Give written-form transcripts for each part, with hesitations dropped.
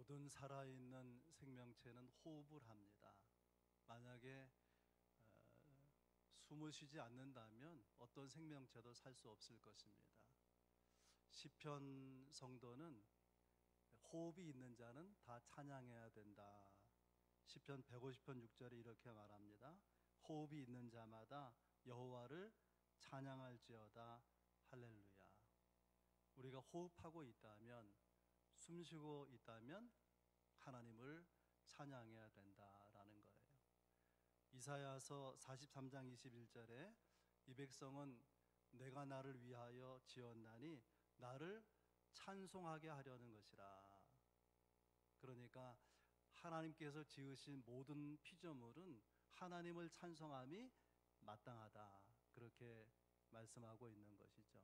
모든 살아있는 생명체는 호흡을 합니다. 만약에 숨을 쉬지 않는다면 어떤 생명체도 살 수 없을 것입니다. 시편 성도는 호흡이 있는 자는 다 찬양해야 된다. 시편 150편 6절에 이렇게 말합니다. 호흡이 있는 자마다 여호와를 찬양할지어다. 할렐루야. 우리가 호흡하고 있다면, 숨쉬고 있다면 하나님을 찬양해야 된다라는 거예요. 이사야서 43장 21절에 이 백성은 내가 나를 위하여 지었나니 나를 찬송하게 하려는 것이라. 그러니까 하나님께서 지으신 모든 피조물은 하나님을 찬송함이 마땅하다, 그렇게 말씀하고 있는 것이죠.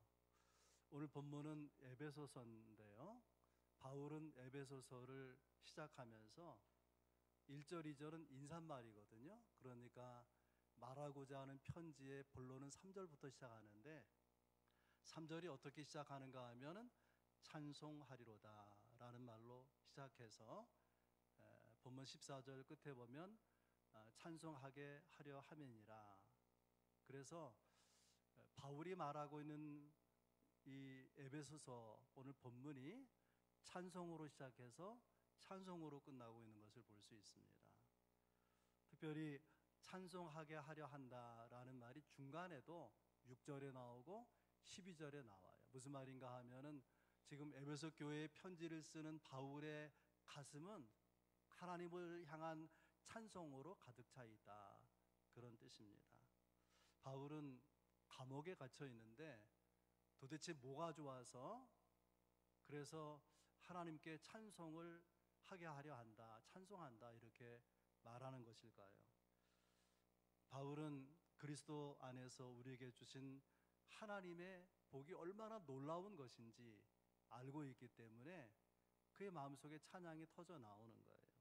오늘 본문은 에베소서인데요, 바울은 에베소서를 시작하면서 1절, 2절은 인사말이거든요. 그러니까 말하고자 하는 편지의 본론은 3절부터 시작하는데, 3절이 어떻게 시작하는가 하면은 찬송하리로다 라는 말로 시작해서 본문 14절 끝에 보면 찬송하게 하려 함이니라. 그래서 바울이 말하고 있는 이 에베소서 오늘 본문이 찬송으로 시작해서 찬송으로 끝나고 있는 것을 볼 수 있습니다. 특별히 찬송하게 하려 한다라는 말이 중간에도 6절에 나오고 12절에 나와요. 무슨 말인가 하면은 지금 에베소 교회에 편지를 쓰는 바울의 가슴은 하나님을 향한 찬송으로 가득 차 있다, 그런 뜻입니다. 바울은 감옥에 갇혀 있는데 도대체 뭐가 좋아서 그래서 하나님께 찬송을 하게 하려 한다, 찬송한다, 이렇게 말하는 것일까요? 바울은 그리스도 안에서 우리에게 주신 하나님의 복이 얼마나 놀라운 것인지 알고 있기 때문에 그의 마음속에 찬양이 터져 나오는 거예요.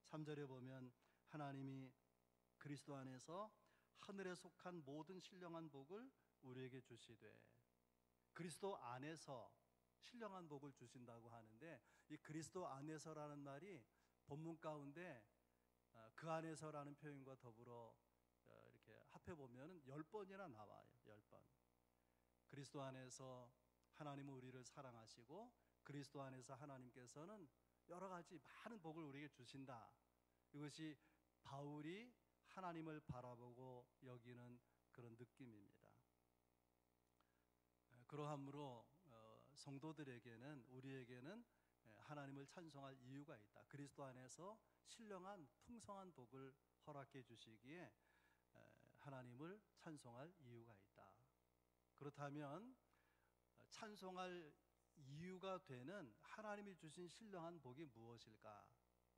3절에 보면 하나님이 그리스도 안에서 하늘에 속한 모든 신령한 복을 우리에게 주시되, 그리스도 안에서 신령한 복을 주신다고 하는데, 이 그리스도 안에서라는 말이 본문 가운데 그 안에서라는 표현과 더불어 이렇게 합해 보면 10번이나 나와요. 10번. 그리스도 안에서 하나님은 우리를 사랑하시고 그리스도 안에서 하나님께서는 여러 가지 많은 복을 우리에게 주신다. 이것이 바울이 하나님을 바라보고 여기는 그런 느낌입니다. 그러함으로 성도들에게는, 우리에게는 하나님을 찬송할 이유가 있다. 그리스도 안에서 신령한 풍성한 복을 허락해 주시기에 하나님을 찬송할 이유가 있다. 그렇다면 찬송할 이유가 되는 하나님이 주신 신령한 복이 무엇일까?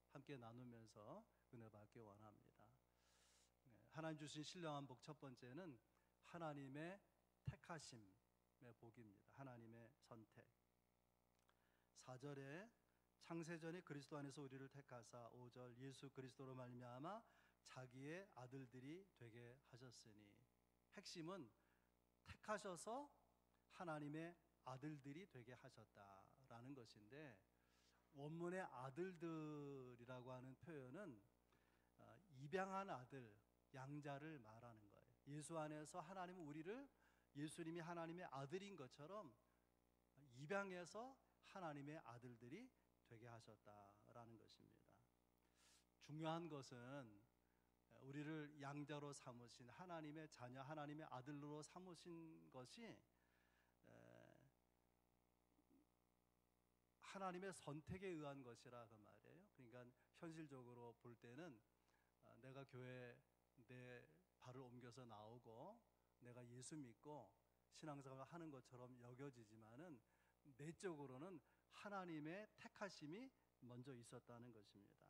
함께 나누면서 은혜 받기 원합니다. 하나님 주신 신령한 복, 첫 번째는 하나님의 택하심의 복입니다. 하나님의 선택. 4절에 창세전에 그리스도 안에서 우리를 택하사, 5절 예수 그리스도로 말미암아 자기의 아들들이 되게 하셨으니, 핵심은 택하셔서 하나님의 아들들이 되게 하셨다라는 것인데, 원문의 아들들이라고 하는 표현은 입양한 아들, 양자를 말하는 거예요. 예수 안에서 하나님은 우리를, 예수님이 하나님의 아들인 것처럼 입양해서 하나님의 아들들이 되게 하셨다라는 것입니다. 중요한 것은 우리를 양자로 삼으신 하나님의 자녀, 하나님의 아들로 삼으신 것이 하나님의 선택에 의한 것이라 그 말이에요. 그러니까 현실적으로 볼 때는 내가 교회에 내 발을 옮겨서 나오고 내가 예수 믿고 신앙생활을 하는 것처럼 여겨지지만은 내적으로는 하나님의 택하심이 먼저 있었다는 것입니다.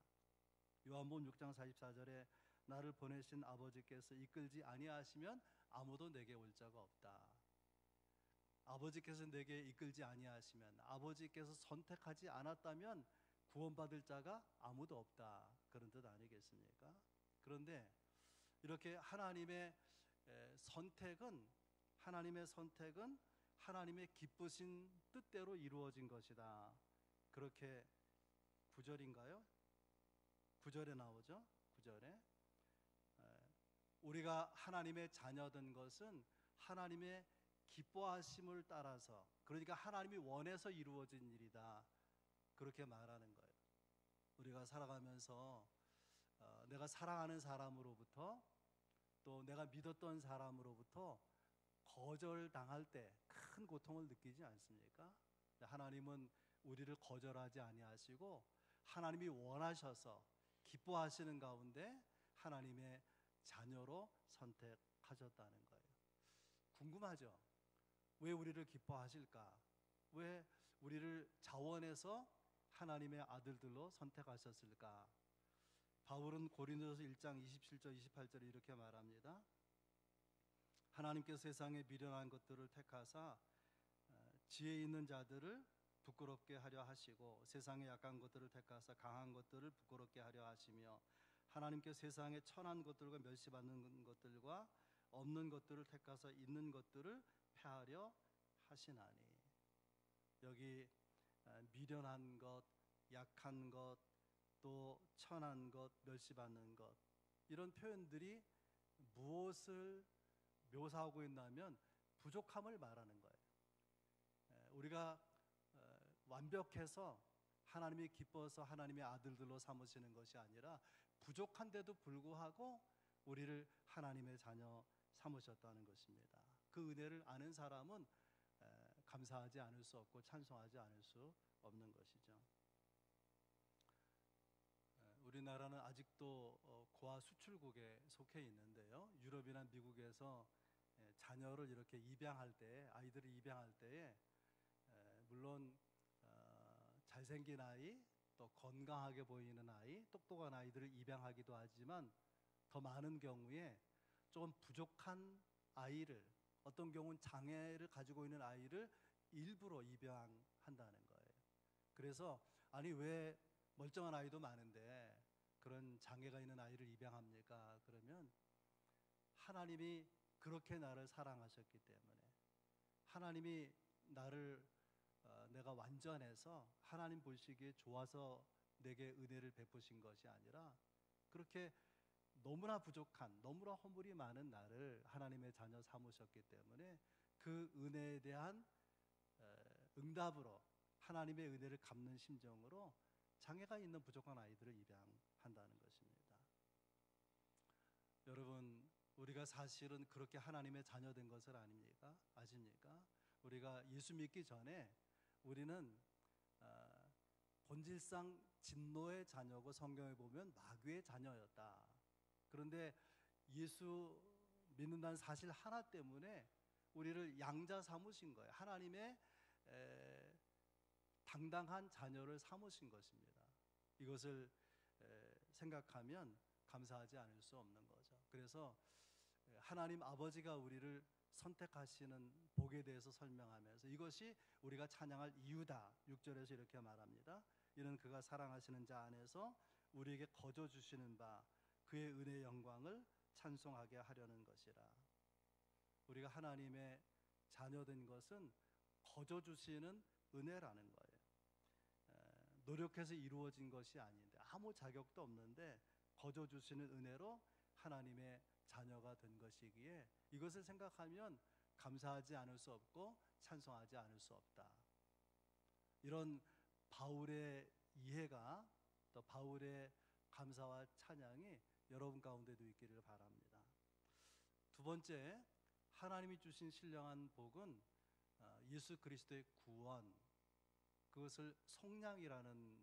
요한복음 6장 44절에 나를 보내신 아버지께서 이끌지 아니하시면 아무도 내게 올 자가 없다. 아버지께서 내게 이끌지 아니하시면, 아버지께서 선택하지 않았다면 구원받을 자가 아무도 없다, 그런 뜻 아니겠습니까? 그런데 이렇게 하나님의 선택은 하나님의 기쁘신 뜻대로 이루어진 것이다, 그렇게 9절인가요? 9절에 나오죠. 9절에 우리가 하나님의 자녀된 것은 하나님의 기뻐하심을 따라서, 그러니까 하나님이 원해서 이루어진 일이다, 그렇게 말하는 거예요. 우리가 살아가면서 내가 사랑하는 사람으로부터, 또 내가 믿었던 사람으로부터 거절당할 때 큰 고통을 느끼지 않습니까? 하나님은 우리를 거절하지 아니하시고 하나님이 원하셔서 기뻐하시는 가운데 하나님의 자녀로 선택하셨다는 거예요. 궁금하죠? 왜 우리를 기뻐하실까? 왜 우리를 자원해서 하나님의 아들들로 선택하셨을까? 바울은 고린도서 1장 27절 28절에 이렇게 말합니다. 하나님께서 세상에 미련한 것들을 택하사 지혜 있는 자들을 부끄럽게 하려 하시고 세상에 약한 것들을 택하사 강한 것들을 부끄럽게 하려 하시며 하나님께서 세상에 천한 것들과 멸시받는 것들과 없는 것들을 택하사 있는 것들을 폐하려 하시나니. 여기 미련한 것, 약한 것, 또 천한 것, 멸시받는 것, 이런 표현들이 무엇을 묘사하고 있냐면 부족함을 말하는 거예요. 우리가 완벽해서 하나님이 기뻐서 하나님의 아들들로 삼으시는 것이 아니라 부족한데도 불구하고 우리를 하나님의 자녀 삼으셨다는 것입니다. 그 은혜를 아는 사람은 감사하지 않을 수 없고 찬송하지 않을 수 없는 것이죠. 우리나라는 아직도 고아 수출국에 속해 있는데요. 유럽이나 미국에서 자녀를 이렇게 입양할 때, 아이들을 입양할 때에 물론 잘생긴 아이, 또 건강하게 보이는 아이, 똑똑한 아이들을 입양하기도 하지만 더 많은 경우에 좀 부족한 아이를, 어떤 경우는 장애를 가지고 있는 아이를 일부러 입양한다는 거예요. 그래서 아니 왜 멀쩡한 아이도 많은데 그런 장애가 있는 아이를 입양합니까? 그러면 하나님이 그렇게 나를 사랑하셨기 때문에, 하나님이 나를 내가 완전해서 하나님 보시기에 좋아서 내게 은혜를 베푸신 것이 아니라 그렇게 너무나 부족한, 너무나 허물이 많은 나를 하나님의 자녀 삼으셨기 때문에 그 은혜에 대한 응답으로 하나님의 은혜를 갚는 심정으로 장애가 있는 부족한 아이들을 입양한다는 것입니다. 여러분, 우리가 사실은 그렇게 하나님의 자녀된 것을 아닙니까? 아십니까? 우리가 예수 믿기 전에 우리는 본질상 진노의 자녀고 성경에 보면 마귀의 자녀였다. 그런데 예수 믿는다는 사실 하나 때문에 우리를 양자 삼으신 거예요. 하나님의 당당한 자녀를 삼으신 것입니다. 이것을 생각하면 감사하지 않을 수 없는 거죠. 그래서 하나님 아버지가 우리를 선택하시는 복에 대해서 설명하면서 이것이 우리가 찬양할 이유다, 6절에서 이렇게 말합니다. 이는 그가 사랑하시는 자 안에서 우리에게 거저 주시는 바 그의 은혜의 영광을 찬송하게 하려는 것이라. 우리가 하나님의 자녀된 것은 거저 주시는 은혜라는 거예요. 노력해서 이루어진 것이 아닌데, 아무 자격도 없는데 거저 주시는 은혜로 하나님의 자녀가 된 것이기에 이것을 생각하면 감사하지 않을 수 없고 찬송하지 않을 수 없다. 이런 바울의 이해가, 또 바울의 감사와 찬양이 여러분 가운데도 있기를 바랍니다. 두 번째, 하나님이 주신 신령한 복은 예수 그리스도의 구원, 그것을 속량이라는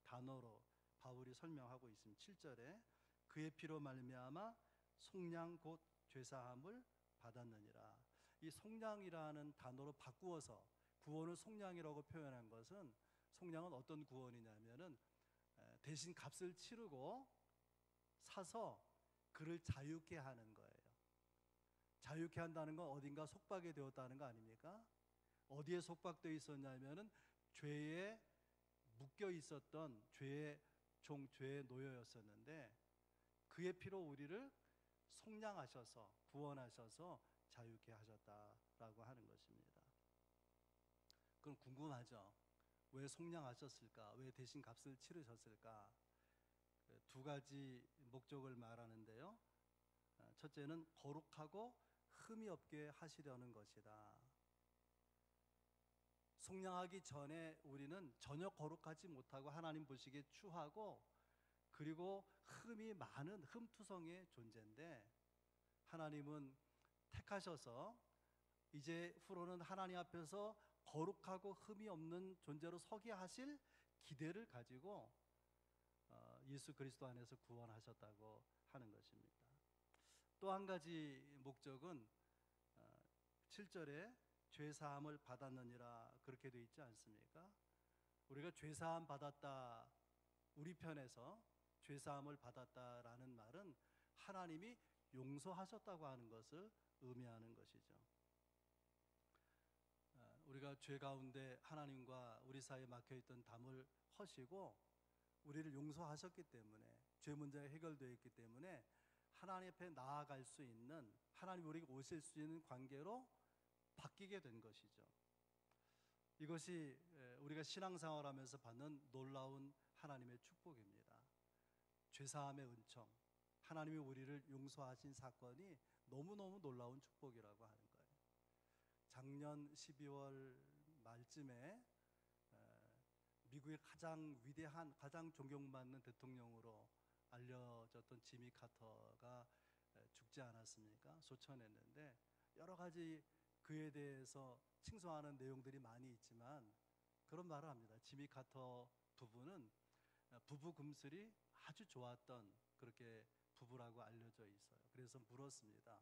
단어로 바울이 설명하고 있습니다. 7절에 그의 피로 말미암아 속량 곧 죄사함을 받았느니라. 이 속량이라는 단어로 바꾸어서 구원을 속량이라고 표현한 것은, 속량은 어떤 구원이냐면은 대신 값을 치르고 사서 그를 자유케 하는 거예요. 자유케 한다는 건 어딘가 속박이 되었다는 거 아닙니까? 어디에 속박되어 있었냐면은 죄에 묶여 있었던 죄의 종, 죄의 노예였었는데 그의 피로 우리를 속량하셔서 구원하셔서 자유케 하셨다라고 하는 것입니다. 그럼 궁금하죠? 왜 속량하셨을까? 왜 대신 값을 치르셨을까? 두 가지 목적을 말하는데요. 첫째는 거룩하고 흠이 없게 하시려는 것이다. 속량하기 전에 우리는 전혀 거룩하지 못하고 하나님 보시기에 추하고, 그리고 흠이 많은 흠투성의 존재인데, 하나님은 택하셔서 이제 후로는 하나님 앞에서 거룩하고 흠이 없는 존재로 서게 하실 기대를 가지고 예수 그리스도 안에서 구원하셨다고 하는 것입니다. 또 한 가지 목적은 7절에 죄 사함을 받았느니라 그렇게 되어 있지 않습니까? 우리가 죄 사함 받았다, 우리 편에서 죄 사함을 받았다라는 말은 하나님이 용서하셨다고 하는 것을 의미하는 것이죠. 우리가 죄 가운데 하나님과 우리 사이에 막혀있던 담을 허시고 우리를 용서하셨기 때문에, 죄 문제가 해결되어 있기 때문에 하나님 앞에 나아갈 수 있는, 하나님 우리에게 오실 수 있는 관계로 바뀌게 된 것이죠. 이것이 우리가 신앙생활하면서 받는 놀라운 하나님의 축복입니다. 죄사함의 은총, 하나님이 우리를 용서하신 사건이 너무너무 놀라운 축복이라고 하는 거예요. 작년 12월 말쯤에 미국의 가장 위대한, 가장 존경받는 대통령으로 알려졌던 지미 카터가 죽지 않았습니까? 소천했는데 여러 가지 그에 대해서 칭송하는 내용들이 많이 있지만 그런 말을 합니다. 지미 카터 부부는 부부 금슬이 아주 좋았던 그렇게 부부라고 알려져 있어요. 그래서 물었습니다.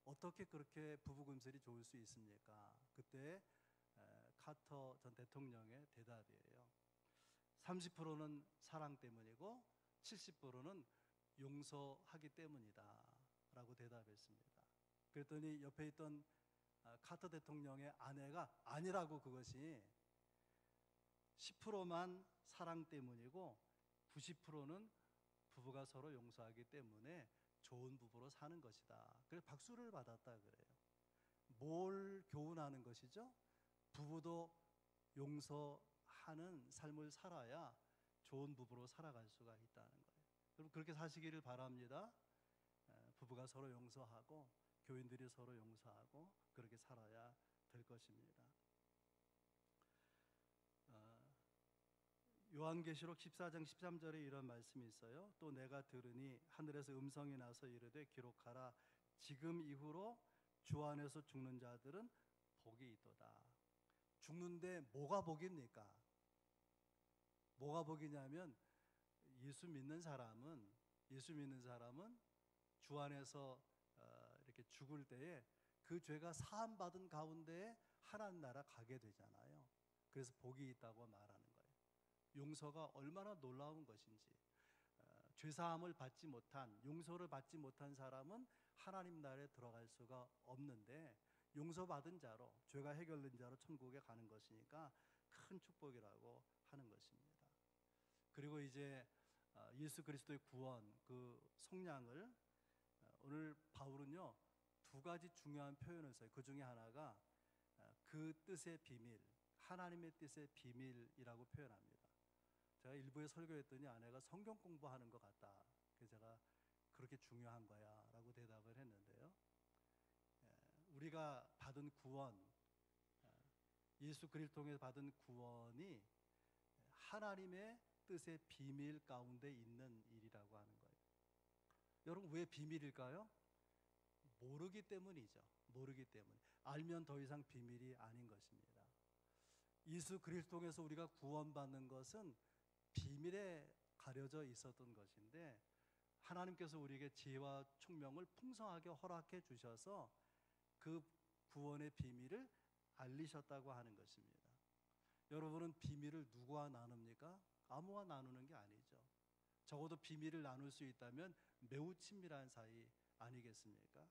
어떻게 그렇게 부부 금슬이 좋을 수 있습니까? 그때 카터 전 대통령의 대답이에요. 30%는 사랑 때문이고 70%는 용서하기 때문이다 라고 대답했습니다. 그랬더니 옆에 있던 카터 대통령의 아내가 아니라고, 그것이 10%만 사랑 때문이고 90%는 부부가 서로 용서하기 때문에 좋은 부부로 사는 것이다. 그래서 박수를 받았다 그래요. 뭘 교훈하는 것이죠? 부부도 용서하는 삶을 살아야 좋은 부부로 살아갈 수가 있다는 거예요. 여러분 그렇게 사시기를 바랍니다. 부부가 서로 용서하고 교인들이 서로 용서하고 그렇게 살아야 될 것입니다. 요한계시록 14장 13절에 이런 말씀이 있어요. 또 내가 들으니 하늘에서 음성이 나서 이르되 기록하라. 지금 이후로 주 안에서 죽는 자들은 복이 있도다. 죽는데 뭐가 복입니까? 뭐가 복이냐면 예수 믿는 사람은 주 안에서 이렇게 죽을 때에 그 죄가 사함 받은 가운데에 하나님 나라 가게 되잖아요. 그래서 복이 있다고 말하는 거예요. 용서가 얼마나 놀라운 것인지. 죄사함을 받지 못한, 용서를 받지 못한 사람은 하나님 나라에 들어갈 수가 없는데, 용서받은 자로, 죄가 해결된 자로 천국에 가는 것이니까 큰 축복이라고 하는 것입니다. 그리고 이제 예수 그리스도의 구원, 그 속량을 오늘 바울은요 두 가지 중요한 표현을 써요. 그 중에 하나가 그 뜻의 비밀, 하나님의 뜻의 비밀이라고 표현합니다. 제가 일부에 설교했더니 아내가 성경 공부하는 것 같다. 그래서 제가 그렇게 중요한 거야 라고 대답을 했는데요. 우리가 받은 구원, 예수 그리스도를 통해 받은 구원이 하나님의 뜻의 비밀 가운데 있는 일이라고 하는 거예요. 여러분 왜 비밀일까요? 모르기 때문이죠. 모르기 때문에. 알면 더 이상 비밀이 아닌 것입니다. 예수 그리스도를 통해서 우리가 구원받는 것은 비밀에 가려져 있었던 것인데, 하나님께서 우리에게 지혜와 총명을 풍성하게 허락해 주셔서 그 구원의 비밀을 알리셨다고 하는 것입니다. 여러분은 비밀을 누구와 나눕니까? 아무와 나누는 게 아니죠. 적어도 비밀을 나눌 수 있다면 매우 친밀한 사이 아니겠습니까?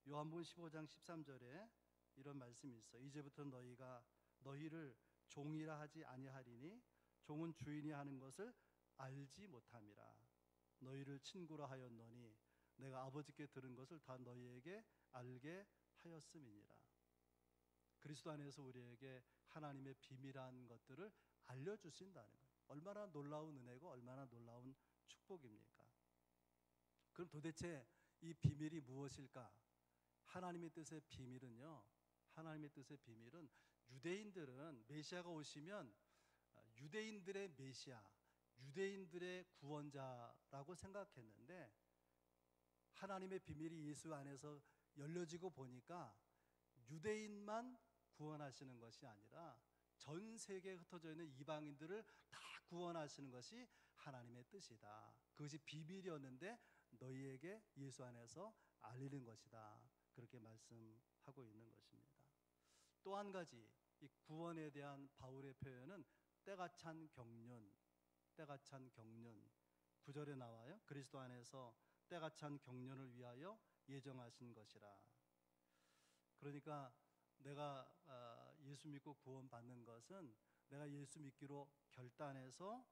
요한복음 15장 13절에 이런 말씀이 있어요. 이제부터 너희가 너희를 종이라 하지 아니하리니 종은 주인이 하는 것을 알지 못함이라. 너희를 친구라 하였노니 내가 아버지께 들은 것을 다 너희에게 알게 하였음이니라. 그리스도 안에서 우리에게 하나님의 비밀한 것들을 알려주신다는 거예요. 얼마나 놀라운 은혜고 얼마나 놀라운 축복입니까? 그럼 도대체 이 비밀이 무엇일까? 하나님의 뜻의 비밀은요, 하나님의 뜻의 비밀은 유대인들은 메시아가 오시면 유대인들의 메시아, 유대인들의 구원자라고 생각했는데 하나님의 비밀이 예수 안에서 열려지고 보니까 유대인만 구원하시는 것이 아니라 전 세계에 흩어져 있는 이방인들을 다 구원하시는 것이 하나님의 뜻이다. 그것이 비밀이었는데 너희에게 예수 안에서 알리는 것이다. 그렇게 말씀하고 있는 것입니다. 또 한 가지 이 구원에 대한 바울의 표현은 때가 찬 경륜, 때가 찬 경륜 9절에 나와요. 그리스도 안에서 때가 찬 경륜을 위하여 예정하신 것이라. 그러니까 내가 예수 믿고 구원받는 것은 내가 예수 믿기로 결단해서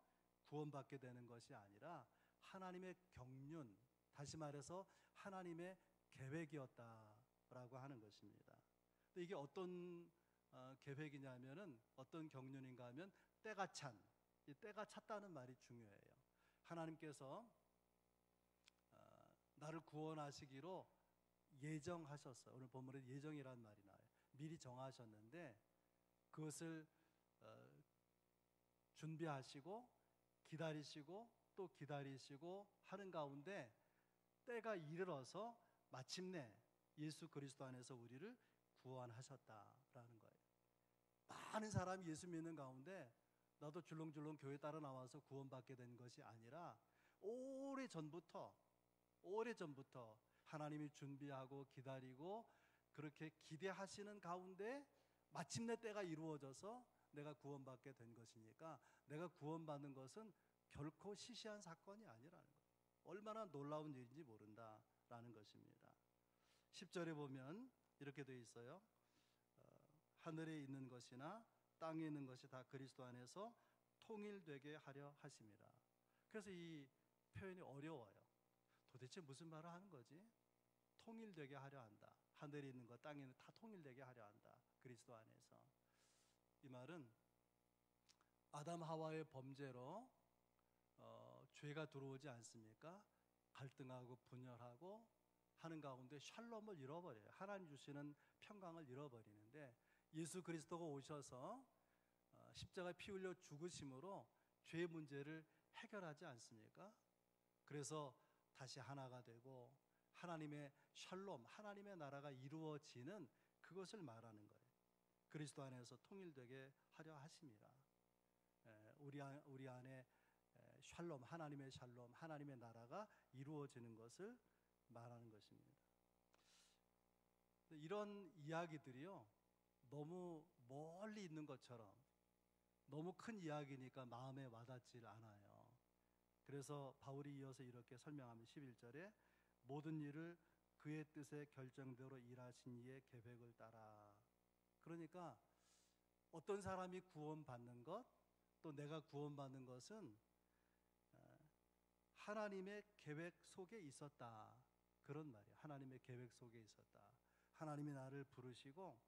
구원받게 되는 것이 아니라 하나님의 경륜, 다시 말해서 하나님의 계획이었다라고 하는 것입니다. 근데 이게 어떤 계획이냐면은 어떤 경륜인가 하면 때가 찬, 이 때가 찼다는 말이 중요해요. 하나님께서 나를 구원하시기로 예정하셨어요. 오늘 본문에 예정이라는 말이 나와요. 미리 정하셨는데 그것을 준비하시고 기다리시고 또 기다리시고 하는 가운데 때가 이르러서 마침내 예수 그리스도 안에서 우리를 구원하셨다라는 거예요. 많은 사람이 예수 믿는 가운데 나도 줄렁줄렁 교회 따라 나와서 구원받게 된 것이 아니라 오래전부터 하나님이 준비하고 기다리고 그렇게 기대하시는 가운데 마침내 때가 이루어져서 내가 구원받게 된 것이니까 내가 구원받는 것은 결코 시시한 사건이 아니라는 거예요. 얼마나 놀라운 일인지 모른다라는 것입니다. 10절에 보면 이렇게 되어 있어요. 하늘에 있는 것이나 땅에 있는 것이 다 그리스도 안에서 통일되게 하려 하심이라. 그래서 이 표현이 어려워요. 도대체 무슨 말을 하는 거지? 통일되게 하려 한다. 하늘에 있는 것, 땅에 있는 것 다 통일되게 하려 한다. 그리스도 안에서. 이 말은 아담 하와의 범죄로 죄가 들어오지 않습니까? 갈등하고 분열하고 하는 가운데 샬롬을 잃어버려요. 하나님 주시는 평강을 잃어버리는데 예수 그리스도가 오셔서 십자가에 피 흘려 죽으심으로 죄의 문제를 해결하지 않습니까? 그래서 다시 하나가 되고 하나님의 샬롬, 하나님의 나라가 이루어지는 그것을 말하는 거예요. 그리스도 안에서 통일되게 하려 하심이라. 우리 안에 샬롬, 하나님의 샬롬, 하나님의 나라가 이루어지는 것을 말하는 것입니다. 이런 이야기들이요, 너무 멀리 있는 것처럼 너무 큰 이야기니까 마음에 와닿질 않아요. 그래서 바울이 이어서 이렇게 설명하면 11절에 모든 일을 그의 뜻의 결정대로 일하신 이의 계획을 따라. 그러니까 어떤 사람이 구원받는 것, 또 내가 구원받는 것은 하나님의 계획 속에 있었다. 그런 말이에요. 하나님의 계획 속에 있었다. 하나님이 나를 부르시고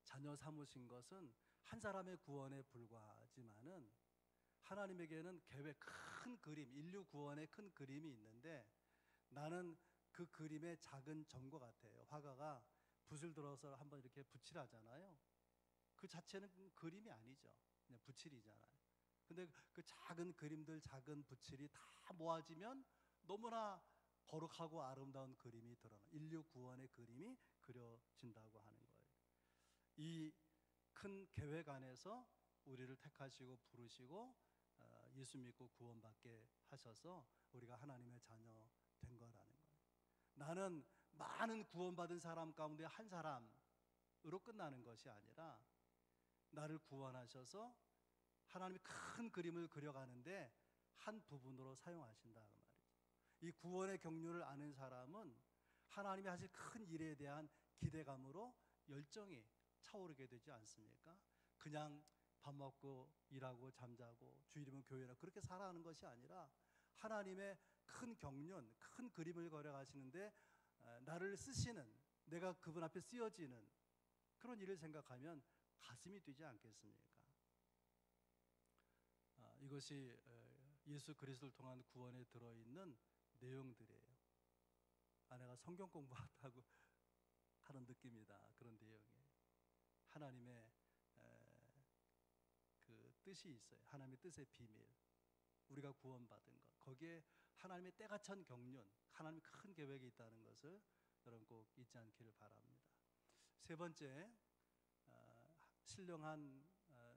자녀 삼으신 것은 한 사람의 구원에 불과하지만은 하나님에게는 계획, 큰 그림, 인류 구원의 큰 그림이 있는데 나는 그 그림의 작은 점과 같아요. 화가가 붓을 들어서 한번 이렇게 붓칠하잖아요. 그 자체는 그림이 아니죠. 그냥 붓칠이잖아요. 근데 그 작은 그림들, 작은 붓칠이 다 모아지면 너무나 거룩하고 아름다운 그림이 드러나. 인류 구원의 그림이 그려진다고 하는 거예요. 이 큰 계획 안에서 우리를 택하시고 부르시고 예수 믿고 구원받게 하셔서 우리가 하나님의 자녀 된 거라는 거예요. 나는 많은 구원받은 사람 가운데 한 사람으로 끝나는 것이 아니라 나를 구원하셔서 하나님이 큰 그림을 그려가는데 한 부분으로 사용하신다는 말이죠. 이 구원의 경륜을 아는 사람은 하나님이 하실 큰 일에 대한 기대감으로 열정이 차오르게 되지 않습니까? 그냥 밥 먹고 일하고 잠자고 주일이면 교회나 그렇게 살아가는 것이 아니라 하나님의 큰 경륜, 큰 그림을 그려가시는데 나를 쓰시는, 내가 그분 앞에 쓰여지는 그런 일을 생각하면 가슴이 뛰지 않겠습니까? 이것이 예수 그리스도를 통한 구원에 들어있는 내용들이에요. 내가 성경 공부하다고 하는 느낌이다. 그런 내용이에요. 하나님의 그 뜻이 있어요. 하나님의 뜻의 비밀, 우리가 구원받은 것, 거기에 하나님의 때가 찬 경륜, 하나님의 큰 계획이 있다는 것을 여러분 꼭 잊지 않기를 바랍니다. 세 번째, 신령한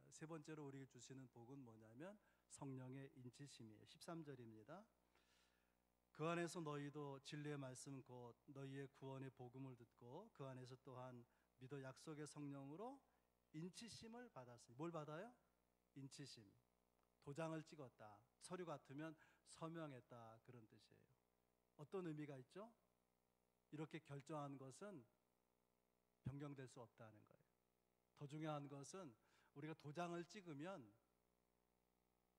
세 번째로 우리에게 주시는 복은 뭐냐면 성령의 인치심이에요. 13절입니다. 그 안에서 너희도 진리의 말씀 곧 너희의 구원의 복음을 듣고 그 안에서 또한 믿어 약속의 성령으로 인치심을 받았으니. 뭘 받아요? 인치심. 도장을 찍었다. 서류 같으면 서명했다. 그런 뜻이에요. 어떤 의미가 있죠? 이렇게 결정한 것은 변경될 수 없다는 거예요. 더 중요한 것은 우리가 도장을 찍으면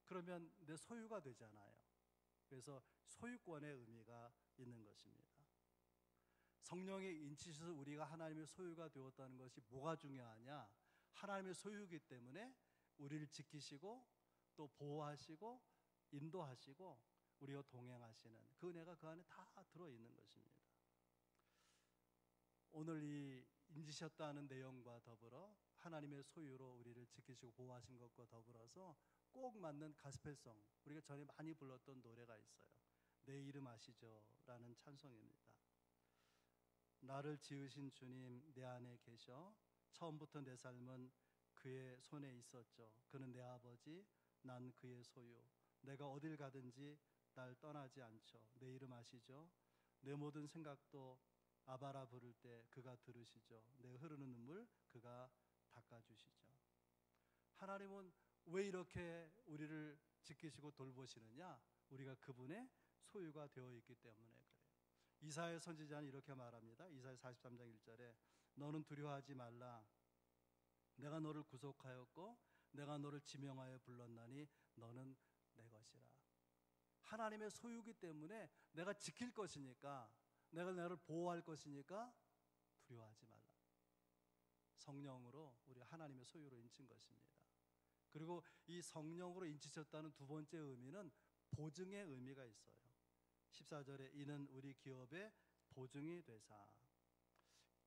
그러면 내 소유가 되잖아요. 그래서 소유권의 의미가 있는 것입니다. 성령의 인치셔서 우리가 하나님의 소유가 되었다는 것이 뭐가 중요하냐? 하나님의 소유이기 때문에 우리를 지키시고 또 보호하시고 인도하시고 우리와 동행하시는 그 은혜가 그 안에 다 들어있는 것입니다. 오늘 이 인지셨다는 내용과 더불어 하나님의 소유로 우리를 지키시고 보호하신 것과 더불어서 꼭 맞는 가스펠송, 우리가 전에 많이 불렀던 노래가 있어요. 내 이름 아시죠? 라는 찬송입니다. 나를 지으신 주님 내 안에 계셔 처음부터 내 삶은 그의 손에 있었죠. 그는 내 아버지, 난 그의 소유. 내가 어딜 가든지 날 떠나지 않죠. 내 이름 아시죠? 내 모든 생각도 아바라 부를 때 그가 들으시죠. 내 흐르는 눈물 그가 닦아주시죠. 하나님은 왜 이렇게 우리를 지키시고 돌보시느냐? 우리가 그분의 소유가 되어 있기 때문에 그래요. 이사야 선지자는 이렇게 말합니다. 이사야 43장 1절에 너는 두려워하지 말라. 내가 너를 구속하였고 내가 너를 지명하여 불렀나니 너는 내 것이라. 하나님의 소유이기 때문에 내가 지킬 것이니까, 내가 너를 보호할 것이니까 두려워하지 말라. 성령으로 우리 하나님의 소유로 인친 것입니다. 그리고 이 성령으로 인치셨다는 두 번째 의미는 보증의 의미가 있어요. 14절에 이는 우리 기업의 보증이 되사.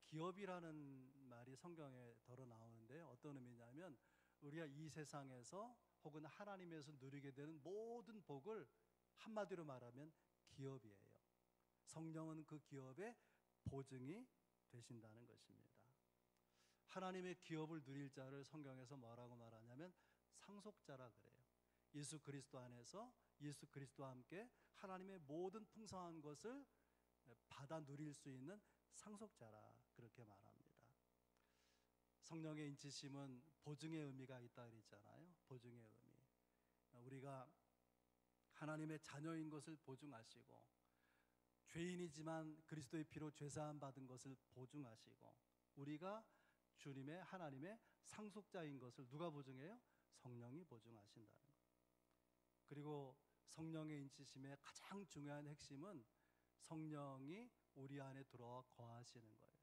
기업이라는 말이 성경에 덜어 나오는데 어떤 의미냐면 우리가 이 세상에서 혹은 하나님에서 누리게 되는 모든 복을 한마디로 말하면 기업이에요. 성령은 그 기업의 보증이 되신다는 것입니다. 하나님의 기업을 누릴 자를 성경에서 뭐라고 말하냐면 상속자라 그래요. 예수 그리스도 안에서 예수 그리스도와 함께 하나님의 모든 풍성한 것을 받아 누릴 수 있는 상속자라 그렇게 말합니다. 성령의 인치심은 보증의 의미가 있다 그랬잖아요. 보증의 의미. 우리가 하나님의 자녀인 것을 보증하시고 죄인이지만 그리스도의 피로 죄사함 받은 것을 보증하시고 우리가 주님의 하나님의 상속자인 것을 누가 보증해요? 성령이 보증하신다는 것. 그리고 성령의 인치심의 가장 중요한 핵심은 성령이 우리 안에 들어와 거하시는 거예요.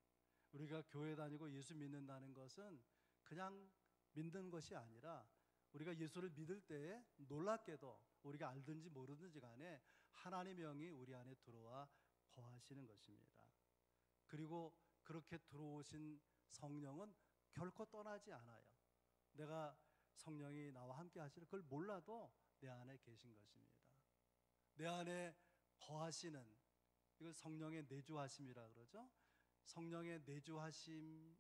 우리가 교회 다니고 예수 믿는다는 것은 그냥 믿는 것이 아니라 우리가 예수를 믿을 때에 놀랍게도 우리가 알든지 모르든지 간에 하나님의 영이 우리 안에 들어와 거하시는 것입니다. 그리고 그렇게 들어오신 성령은 결코 떠나지 않아요. 내가 성령이 나와 함께 하시는 그걸 몰라도 내 안에 계신 것입니다. 내 안에 거하시는, 이걸 성령의 내주하심이라 그러죠. 성령의 내주하심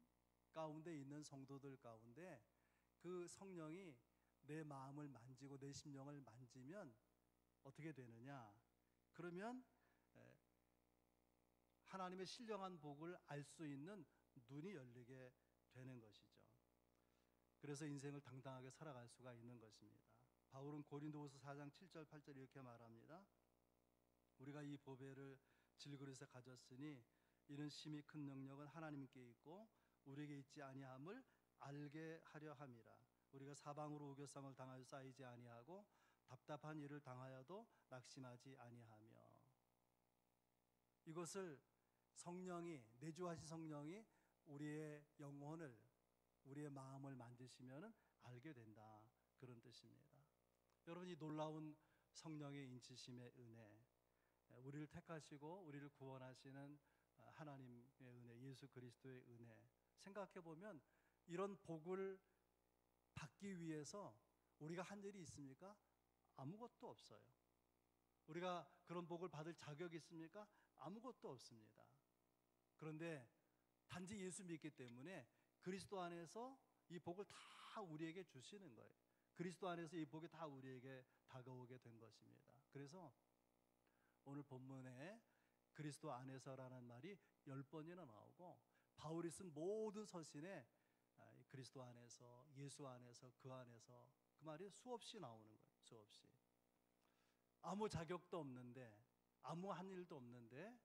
가운데 있는 성도들 가운데 그 성령이 내 마음을 만지고 내 심령을 만지면 어떻게 되느냐? 그러면 하나님의 신령한 복을 알 수 있는 눈이 열리게 되는 것이죠. 그래서 인생을 당당하게 살아갈 수가 있는 것입니다. 바울은 고린도후서 4장 7절 8절 이렇게 말합니다. 우리가 이 보배를 질그릇에 가졌으니 이는 심히 큰 능력은 하나님께 있고 우리에게 있지 아니함을 알게 하려 함이라. 우리가 사방으로 우겨쌈을 당하여 쌓이지 아니하고 답답한 일을 당하여도 낙심하지 아니하며. 이것을 성령이, 내주하신 성령이 우리의 영혼을, 우리의 마음을 만지시면 알게 된다, 그런 뜻입니다. 여러분, 이 놀라운 성령의 인치심의 은혜, 우리를 택하시고 우리를 구원하시는 하나님의 은혜, 예수 그리스도의 은혜, 생각해 보면 이런 복을 받기 위해서 우리가 한 일이 있습니까? 아무것도 없어요. 우리가 그런 복을 받을 자격이 있습니까? 아무것도 없습니다. 그런데 단지 예수 믿기 때문에 그리스도 안에서 이 복을 다 우리에게 주시는 거예요. 그리스도 안에서 이 복이 다 우리에게 다가오게 된 것입니다. 그래서 오늘 본문에 그리스도 안에서라는 말이 10번이나 나오고, 바울이 쓴 모든 서신에 그리스도 안에서, 예수 안에서, 그 안에서, 그 말이 수없이 나오는 거예요. 수없이. 아무 자격도 없는데, 아무 한 일도 없는데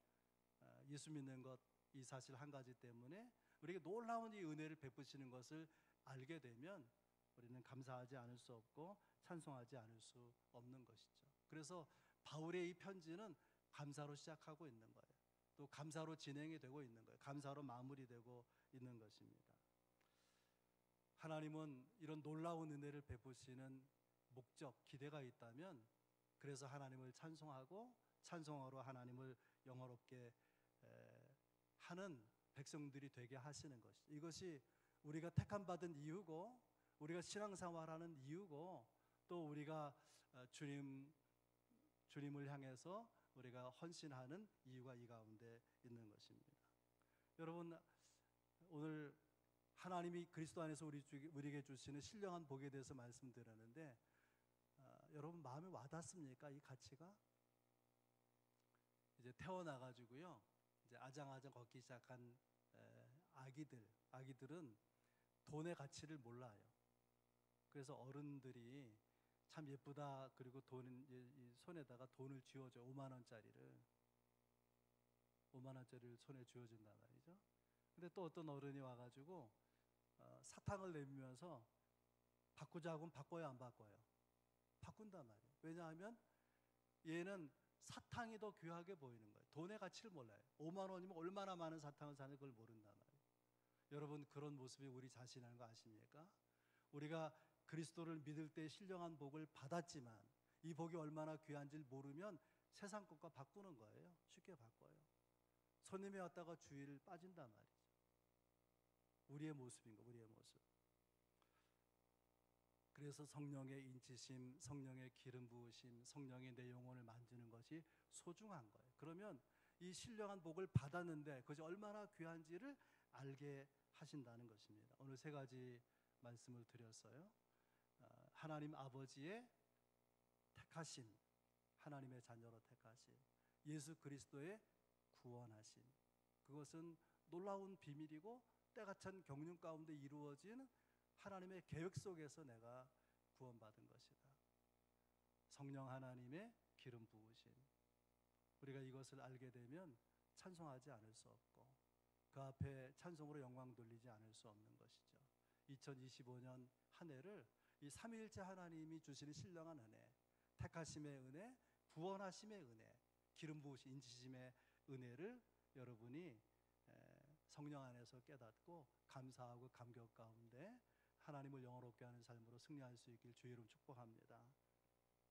예수 믿는 것, 이 사실 한 가지 때문에 우리에게 놀라운 이 은혜를 베푸시는 것을 알게 되면 우리는 감사하지 않을 수 없고 찬송하지 않을 수 없는 것이죠. 그래서 바울의 이 편지는 감사로 시작하고 있는 거예요. 또 감사로 진행이 되고 있는 거예요. 감사로 마무리되고 있는 것입니다. 하나님은 이런 놀라운 은혜를 베푸시는 목적, 기대가 있다면, 그래서 하나님을 찬송하고 찬송하러 하나님을 영화롭게 하는 백성들이 되게 하시는 것, 이것이 우리가 택함 받은 이유고, 우리가 신앙생활하는 이유고, 또 우리가 주님을 향해서 우리가 헌신하는 이유가 이 가운데 있는 것입니다. 여러분, 오늘 하나님이 그리스도 안에서 우리에게 주시는 신령한 복에 대해서 말씀드렸는데, 여러분 마음에 와닿습니까? 이 가치가? 이제 태어나가지고요, 이제 아장아장 걷기 시작한 아기들은 돈의 가치를 몰라요. 그래서 어른들이 참 예쁘다, 그리고 손에다가 돈을 쥐어줘. 5만 원짜리를 손에 쥐어준단 말이죠. 근데 또 어떤 어른이 와가지고 사탕을 내밀면서 바꾸자고 하면 바꿔요, 안 바꿔요? 바꾼단 말이에요. 왜냐하면 얘는 사탕이 더 귀하게 보이는 거예요. 돈의 가치를 몰라요. 5만 원이면 얼마나 많은 사탕을 사는지 그걸 모른단 말이에요. 여러분, 그런 모습이 우리 자신이라는 거 아십니까? 우리가 그리스도를 믿을 때 신령한 복을 받았지만 이 복이 얼마나 귀한지를 모르면 세상 것과 바꾸는 거예요. 쉽게 바꿔요. 손님이 왔다가 주의를 빠진단 말이죠. 우리의 모습인 거, 우리의 모습. 그래서 성령의 인치심, 성령의 기름 부으심, 성령이 내 영혼을 만지는 것이 소중한 거예요. 그러면 이 신령한 복을 받았는데 그것이 얼마나 귀한지를 알게 하신다는 것입니다. 오늘 세 가지 말씀을 드렸어요. 하나님 아버지의 택하심, 하나님의 자녀로 택하심, 예수 그리스도의 구원하심, 그것은 놀라운 비밀이고 때가 찬 경륜 가운데 이루어진 하나님의 계획 속에서 내가 구원받은 것이다. 성령 하나님의 기름 부으심, 우리가 이것을 알게 되면 찬송하지 않을 수 없고 그 앞에 찬송으로 영광 돌리지 않을 수 없는 것이죠. 2025년 한 해를 이 삼위일체 하나님이 주시는 신령한 은혜, 택하심의 은혜, 구원하심의 은혜, 기름 부으심, 인치심의 은혜를 여러분이 성령 안에서 깨닫고 감사하고 감격 가운데 하나님을 영화롭게 하는 삶으로 승리할 수 있길 주의 이름 축복합니다.